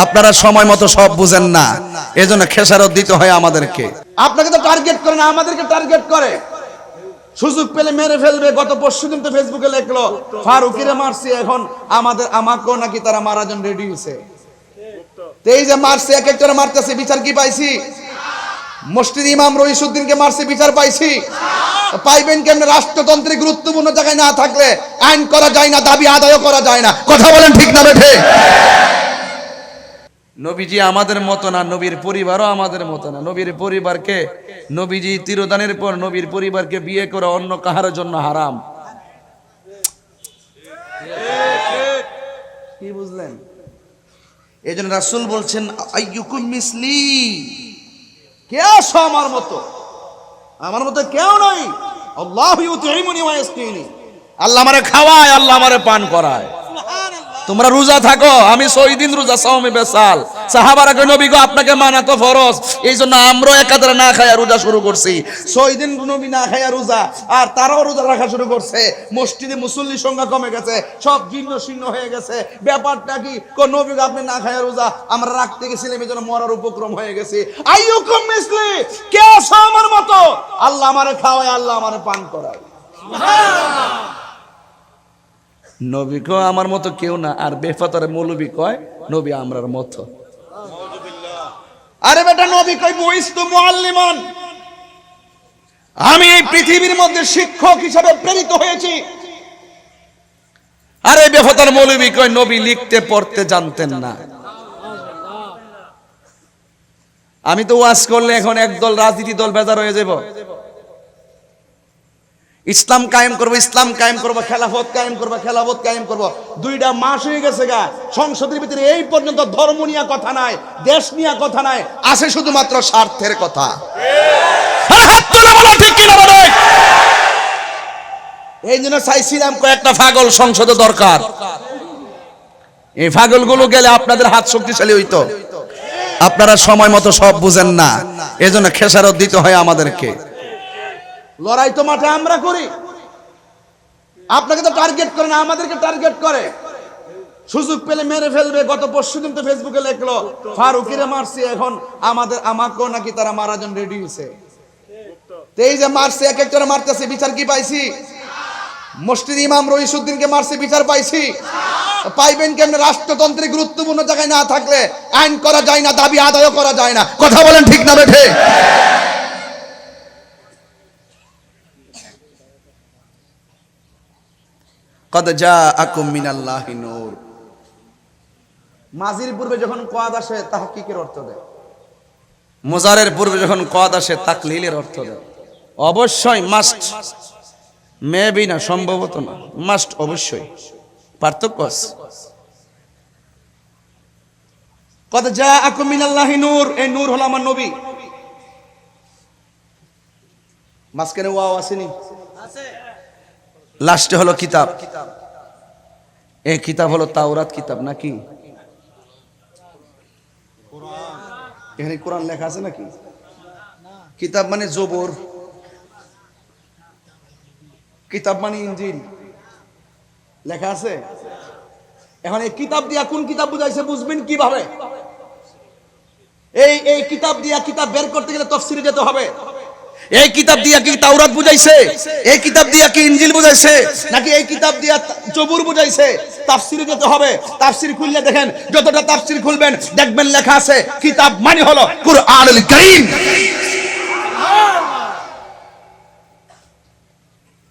আপনারা সময় মতো সব বুঝেন না, এজন্য খেসারত দিতে হয় আমাদেরকে। আপনাকে তো টার্গেট করে না, আমাদেরকে টার্গেট করে। সুযোগ পেলে মেরে ফেলবে। গত পরশুদিন তো ফেসবুকে লেখলো ফারুকিরে মারছি, এখন আমাকেও নাকি তারা মারার জন্য রেডি হয়েছে। এই যে মারছে, এক একটারে মারতেছে, বিচার কি পাইছি? মসজিদ ইমাম রইসুদ্দিনকে মারছে, বিচার পাইছি? পাইবেন কেমনে? রাষ্ট্রতন্ত্রে গুরুত্বপূর্ণ জায়গায় না থাকলে আইন করা যায় না, দাবি আদায় করা যায় না। কথা বলেন ঠিক না বেঠে? নবীজি আমাদের মতো না, নবীর পরিবারও আমাদের মতো না। নবীর পরিবারকে, নবীজি তিরোধানের পর নবীর পরিবারকে বিয়ে করা অন্য কাহার জন্য হারাম। কি বুঝলেন? এই জন্য রাসূল বলছেন আইয়ুকুম মিসলি, কে আছো আমার মতো? আমার মতো কেউ নাই। আল্লাহু ইউতিমুনি ওয়া ইয়াসকিনি, আল্লাহ আমারে খাওয়ায়, আল্লাহ আমারে পান করায়। তোমরা রোজা থাকো, আমি 6 দিন রোজা, সাওমে বেসাল। সাহাবারা কই নবী গো আপনাকে মানা তো ফরজ, এইজন্য আমরাও একাধারে না খায়া রোজা শুরু করছি। 6 দিন নবী না খায়া রোজা, আর তারাও রোজা রাখা শুরু করছে। মসজিদে মুসল্লির সংখ্যা কমে গেছে, সব জীর্ণ শীর্ণ হয়ে গেছে। ব্যাপারটা কি? নবী গো আপনি না খায়া রোজা, আমরা রাখতে গেছিলাম, এজন্য মরার উপক্রম হয়ে গেছে। আইয়ুকুম মিসলি, কে আছো আমার মতো? আল্লাহ আমারে খাওয়ায়, আল্লাহ আমারে পান করায়। নবী কয় আমার মতো কেউ না, আর বেফাতারে মৌলবী কয় নবী আমরার মতো। আরে বেটা, নবী কই বুইস্তু মুআল্লিমান, আমি এই পৃথিবীর মধ্যে শিক্ষক হিসেবে প্রেরিত হয়েছি। আরে বেফাতার মৌলবী কয় নবী লিখতে পড়তে জানতেন না। আমি তো ওয়াজ করলে এখন একদল রাজনীতি দল বেজার হয়ে যাব। ইসলাম কায়েম করব, ইসলাম কায়েম করব, খেলাফত কায়েম করব, খেলাফত কায়েম করব। 2টা মাস হয়ে গেছে গা, সংসদের ভিতরে এই পর্যন্ত ধর্ম নিয়ে কথা নাই, দেশ নিয়ে কথা নাই, আছে শুধুমাত্র স্বার্থের কথা। আরে হাত তুলে বলো ঠিক কি না বলো? এই জন্য চাইছিলাম কয়েকটা পাগল সংসদে দরকার। এই পাগলগুলো গেলে আপনাদের হাত শক্তিশালী হইতো। আপনারা সময় মতো সব বুঝেন না, এজন্য খেসারত দিতে হয় আমাদেরকে। লড়াই তো মাঠে আমরা করি, আপনাকে তো টার্গেট করে না, আমাদেরকে টার্গেট করে। সুযোগ পেলে মেরে ফেলবে। গত পরশুদিন তো ফেসবুকে লেখলো ফারুকিরে মারছি, এখন আমাকেও নাকি তারা মারার জন্য রেডি হয়েছে। এই যে মারছে, এক একটারে মারতেছে, বিচার কি পাইছি? মসজিদ ইমাম রইসুদ্দিনকে মারছে, বিচার পাইছি? পাইবেন কেমনে? রাষ্ট্রতন্ত্রে গুরুত্বপূর্ণ জায়গায় না থাকলে আইন করা যায় না, দাবি আদায় করা যায় না। কথা বলেন ঠিক না বেঠে? কদ জাআকুম মিনাল্লাহি নূর। মাজির পূর্বে যখন কোয়াদ আসে তাহকিকের অর্থ দেয়, মুজারের পূর্বে যখন কদ আসে তাকলিলের অর্থ দেয়। অবশ্যই মাস্ট, মেবি না, সম্ভবত না, মাস্ট অবশ্যই। পার্থক্য আছে। কদ জাআকুম মিনাল্লাহি নূর, এই নূর হলো আমার নবী। মাঝখানে ওয়াও আসেনি? লাস্টে হলো কিতাব। এই কিতাব হলো তাওরাত কিতাব নাকি? এখানে কোরআন লেখা আছে নাকি? কিতাব মানে জবর, কিতাব মানে ইনজিল, লেখা আছে। এখন এই কিতাব দিয়া কোন কিতাব বুঝাইছে বুঝবেন কিভাবে? এই কিতাব দিয়া কিতাব বের করতে গেলে তাফসীরে যেতে হবে। এই কিতাব দিয়া কি তাওরাত বুঝাইছে? এই কিতাব দিয়া কি ইনজিল বুঝাইছে? নাকি এই কিতাব দিয়া জবুর বুঝাইছে? তাফসীরে যেতে হবে। তাফসীর খুললে দেখেন, যতটা তাফসীর খুলবেন দেখবেন লেখা আছে কিতাব মানে হলো কুরআনুল কারীম।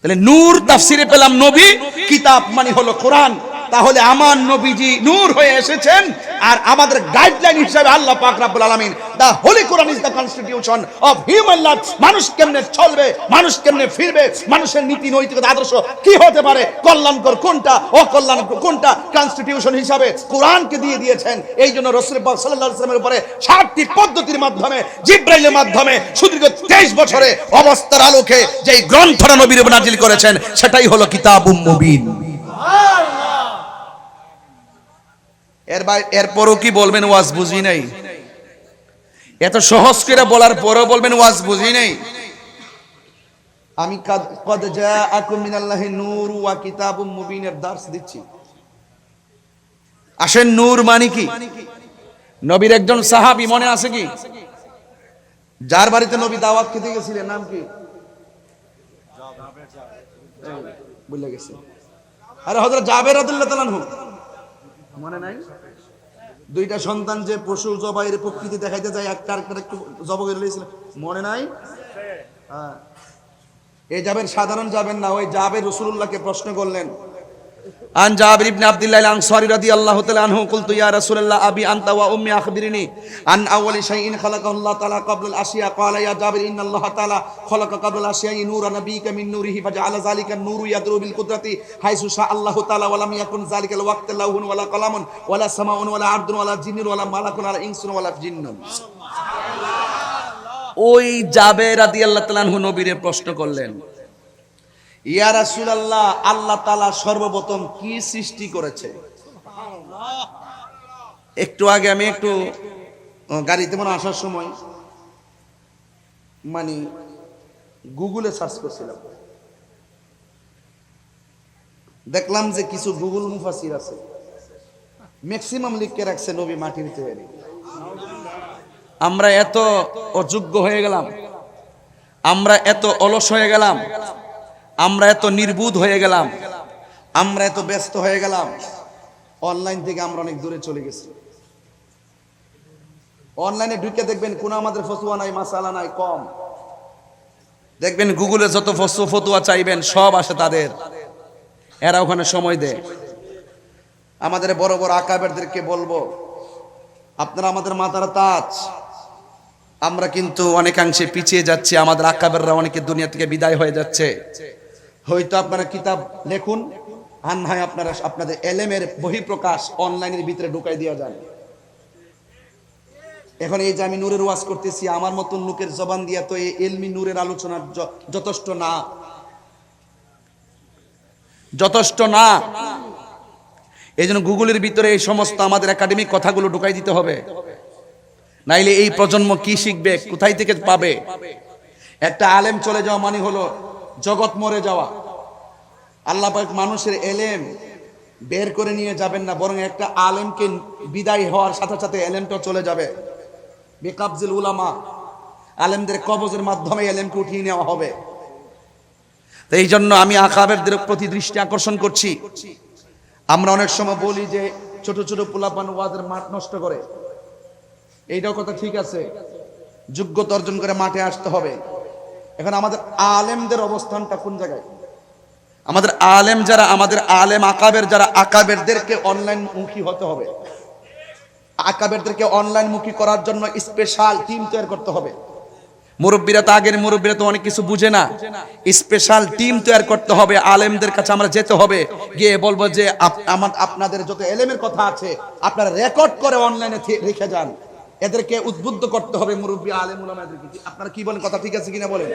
তাহলে নূর তাফসীরে পেলাম নবী, কিতাব মানে হলো কোরআন। তাহলে আমার নবীজি নূর হয়ে এসেছেন, আর আমাদের গাইডলাইন হিসেবে আল্লাহ পাক রব্বুল আলামিন, the holy Quran is the constitution of human life. মানুষ কেমনে চলবে, মানুষ কেমনে ফিরবে, মানুষের নীতি নৈতিকতা আদর্শ কি হতে পারে, কল্যাণকর কোনটা, অকল্যাণকর কোনটা, কনস্টিটিউশন হিসাবে কোরআনকে দিয়ে দিয়েছেন। এই জন্য রাসূল পাক সাল্লাল্লাহু আলাইহি ওয়াসাল্লামের উপরে 7টি পদ্ধতির মাধ্যমে, জিবরাইলের মাধ্যমে সুদীর্ঘ 23 বছরে অবস্থার আলোকে যেই গ্রন্থটা নবীর উপর নাজিল করেছেন সেটাই হলো কিতাবুম মুবিন। এরপরও কি বলবেন ওয়াজ বুঝি নাই? এত সহজ করে বলার পরও বলবেন ওয়াজ বুঝি নাই? আমি কদ জাআকুম মিনাল্লাহি নূর ওয়া কিতাবুম মুবিনের দার্স দিচ্ছি। আসেন, নূর মানে কি? নবীর একজন সাহাবী মনে আছে কি, যার বাড়িতে নবী দাওয়াত খেতে গেছিলেন, নাম কি? ভুলে গেছি। আরে হযরত জাবের রাদিয়াল্লাহু তাআলা আনহু, মনে নাই? দুইটা সন্তান যে পশু জবাইয়ের প্রকৃতি দেখাইতে যায়, একটা আরেকটা একটু জবাই করে লইছিল, মনে নাই? হ্যাঁ, এই জাবের সাধারণ জাবের না, ওই জাবের রাসূলুল্লাহকে প্রশ্ন করলেন, আন জাবির ইবনে আব্দুল্লাহ আল আনসারী রাদিয়াল্লাহু তাআলা আনহু কুলতু ইয়া রাসূলুল্লাহ আবি আনতা ওয়া উম্মি আখবিরনি আন আউয়ালি শাইইন খালাকাহু আল্লাহ তাআলা ক্বাবলা আল আশিয়া ক্বালা ইয়া জাবির ইন্নাল্লাহ তাআলা খালাকা ক্বাবলা আল আশিয়া নূরা নাবিয়্যিকা মিন নূরিহি ফাজআলা যালিকা নূরু ইয়াদরু বিল কুদরাতি হাইসু শা আল্লাহু তাআলা ওয়া লাম ইয়াকুন যালিকা আল ওয়াক্ত লাহুন ওয়ালা কালামুন ওয়ালা সামাউন ওয়ালা আরদুন ওয়ালা জিন্নুন ওয়ালা মালাকুন ওয়ালা ইনসুন ওয়ালা জিন্নুন। ওই জাবের রাদিয়াল্লাহু তাআলা আনহু নবীরে প্রশ্ন করলেন, ইয়া রাসূলুল্লাহ, আল্লাহ তাআলা সর্বপ্রথম কি সৃষ্টি করেছে? একটু আগে আমি একটু গাড়িতে মনে আসার সময় মানে গুগলে সার্চ করছিলাম, দেখলাম যে কিছু গুগল মুফাসসির আছে, ম্যাক্সিমাম লিখে রাখছে নবী মাটির তৈরি। আমরা এত অযোগ্য হয়ে গেলাম, আমরা এত অলস হয়ে গেলাম, আমরা এত নির্বুধ হয়ে গেলাম, আমরা এত ব্যস্ত হয়ে গেলাম, অনলাইন থেকে আমরা অনেক দূরে চলে গেছি। অনলাইনে ঢুকে দেখবেন কোন আমাদের ফতোয়া নাই, মাসালা নাই, কম দেখবেন গুগলে যত ফতোয়া চাইবেন সব আসে তাদের, এরা ওখানে সময় দেয়। আমাদের বড় বড় আকাবেরদেরকে বলবো, আপনারা আমাদের মাথার তাজ, আমরা কিন্তু অনেকাংশে পিছিয়ে যাচ্ছি, আমাদের আকাবেররা অনেকে দুনিয়া থেকে বিদায় হয়ে যাচ্ছে। হয়তো আপনারা কিতাব লেখুন, আর না হয় আপনারা আপনাদের এলেমের বহিঃপ্রকাশ অনলাইনের ভিতরে ঢুকাই দিয়ে যান। এখন এই যে আমি নূরের ওয়াজ করতেছি, আমার মতন লোকের জবান দিয়া তো এই ইলমি নূরের আলোচনা যথেষ্ট না, যথেষ্ট না। এই জন্য গুগলের ভিতরে এই সমস্ত আমাদের একাডেমিক কথাগুলো ঢুকাই দিতে হবে, নাইলে এই প্রজন্ম কি শিখবে, কোথায় থেকে পাবে? একটা আলেম চলে যাওয়া মানে হলো জগৎ মরে যাওয়া। আল্লাহ পাক মানুষের এলেম বের করে নিয়ে যাবেন না, বরং একটা আলেমকে বিদায় হওয়ার সাথে সাথে এলেমটা চলে যাবে। বিকাবজিল উলামা, আলেমদের কবজের মাধ্যমে এলেমকে উঠিয়ে নেওয়া হবে। তো এই জন্য আমি আকাবেরদের প্রতি দৃষ্টি আকর্ষণ করছি। আমরা অনেক সময় বলি যে ছোট ছোট পোলাপান ওয়াজের মাঠ নষ্ট করে, এইটাও কথা ঠিক আছে, যোগ্যতা অর্জন করে মাঠে আসতে হবে। এখন আমাদের আলেমদের অবস্থানটা কোন জায়গায়? আমাদের আলেম যারা, আমাদের আলেম আকাবের যারা, আকাবেরদেরকে অনলাইন মুখী হতে হবে। আকাবেরদেরকে অনলাইন মুখী করার জন্য স্পেশাল টিম তৈরি করতে হবে। মুরব্বীরা তো, আগের মুরব্বীরা তো অনেক কিছু বুঝে না, স্পেশাল টিম তৈরি করতে হবে। আলেমদের কাছে আমরা যেতে হবে, গিয়ে বলবো যে আপনাদের যত এলেমের কথা আছে আপনারা রেকর্ড করে অনলাইনে রেখে যান। এদেরকে উদ্বুদ্ধ করতে হবে, মুরব্বী আলেম উলামাদেরকে। আপনারা কি বলেন, কথা ঠিক আছে কিনা বলেন?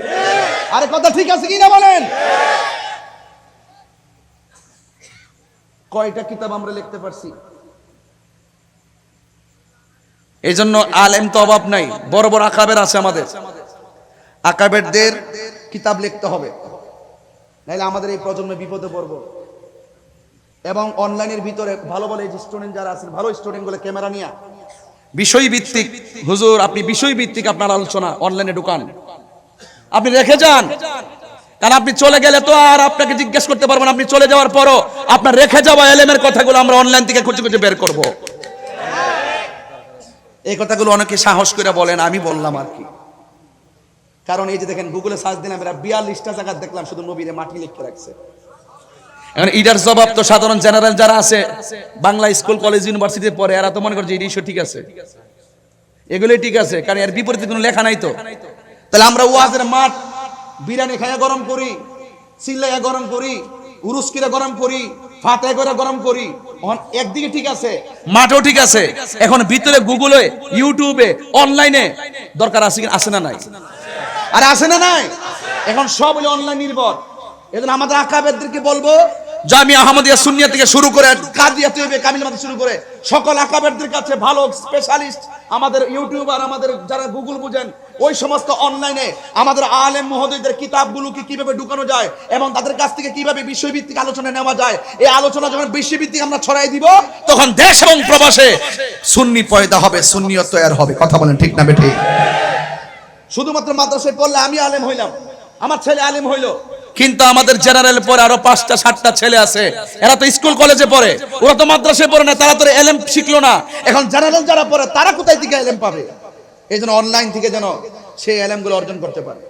আরে কথা ঠিক আছে কিনা বলেন? কয়টা কিতাব আমরা লিখতে পারছি? এই জন্য আলেম তো অভাব নাই, বড় বড় আকাবের আছে আমাদের। আকাবেরদের কিতাব লিখতে হবে, নাইলে আমাদের এই প্রজন্ম বিপদে পড়ব। এবং অনলাইনের ভিতরে ভালো ভালো স্টুডেন্ট যারা আছেন, ভালো স্টুডেন্টগুলো ক্যামেরা নিয়ে বিষয়ভিত্তিক, হুজুর আপনি বিষয়ভিত্তিক আপনার আলোচনা অনলাইনে ঢুকান, আপনি রেখে যান। কারণ আপনি চলে গেলে তো আর আপনাকে জিজ্ঞেস করতে পারবেন, আপনি চলে যাওয়ার পরও আপনার রেখে যাওয়া এলেমের কথাগুলো আমরা অনলাইন থেকে খুঁজে খুঁজে বের করব। এই কথাগুলো অনেকে সাহস করে বলেন, আমি বললাম আর কি। কারণ এই যে দেখেন গুগলে সার্চ দিলাম, এরা 42টা জায়গা দেখলাম শুধু নবীরে মাটি লিখে রাখছে। এখন এটার জবাব তো সাধারণ জেনারেল যারা আছে, বাংলা স্কুল কলেজ ইউনিভার্সিটিতে পড়ে, এরা তো মনে করছে এই ইস্যু ঠিক আছে, এগুলোই ঠিক আছে, কারণ এর বিপরীতে কোনো লেখা নাই তো। তাহলে আমরা ওয়াজের মাঠ বিরিয়ানি খাইয়া গরম করি, চিল্লাইয়া গরম করি, উরুস কিরা গরম করি, ফাতে করে গরম করি, একদিকে ঠিক আছে, মাঠও ঠিক আছে। এখন ভিতরে গুগলে, ইউটিউবে, অনলাইনে দরকার আছে না নাই? আর আছে না নাই? এখন সব হলো অনলাইন নির্ভর। এজন্য আমাদের আকাবেরদেরকে বলবো জামিয়া আহমদিয়া সুন্নিয়া থেকে শুরু করে কাদিয়া তৈবে কামিল মাদ্রাসা শুরু করে সকল আকাবেরদের কাছে ভালো স্পেশালিস্ট আমাদের ইউটিউবার আমাদের যারা গুগল বুঝেন ওই সমস্ত অনলাইনে আমাদের আলেম মহোদয়দের কিতাবগুলোকে কিভাবে ঢুকানো যায় এবং তাদের কাছ থেকে কিভাবে বিষয়ভিত্তিক আলোচনা নেওয়া যায়, এই আলোচনা যখন বিষয়ভিত্তিক আমরা ছড়াই দিব তখন দেশ এবং প্রবাসে সুন্নি পয়দা হবে, সুন্নিয়ত তৈরি হবে। কথা বলেন ঠিক না বেঠিক? শুধুমাত্র মাদ্রাসায় পড়লে আমি আলেম হইলাম, আমার ছেলে আলেম হইলো, কিন্তু আমাদের জেনারেল পরে আরো 5টা 7টা ছেলে আছে, এরা তো স্কুল কলেজে পড়ে, ওরা তো মাদ্রাসায় পড়ে না, তারা তো এলেম শিখলো না। এখন জেনারেল যারা পড়ে তারা কোথায় থেকে এলেম পাবে? এই জন্য অনলাইন থেকে যেন সেই এলেমগুলো অর্জন করতে পারে।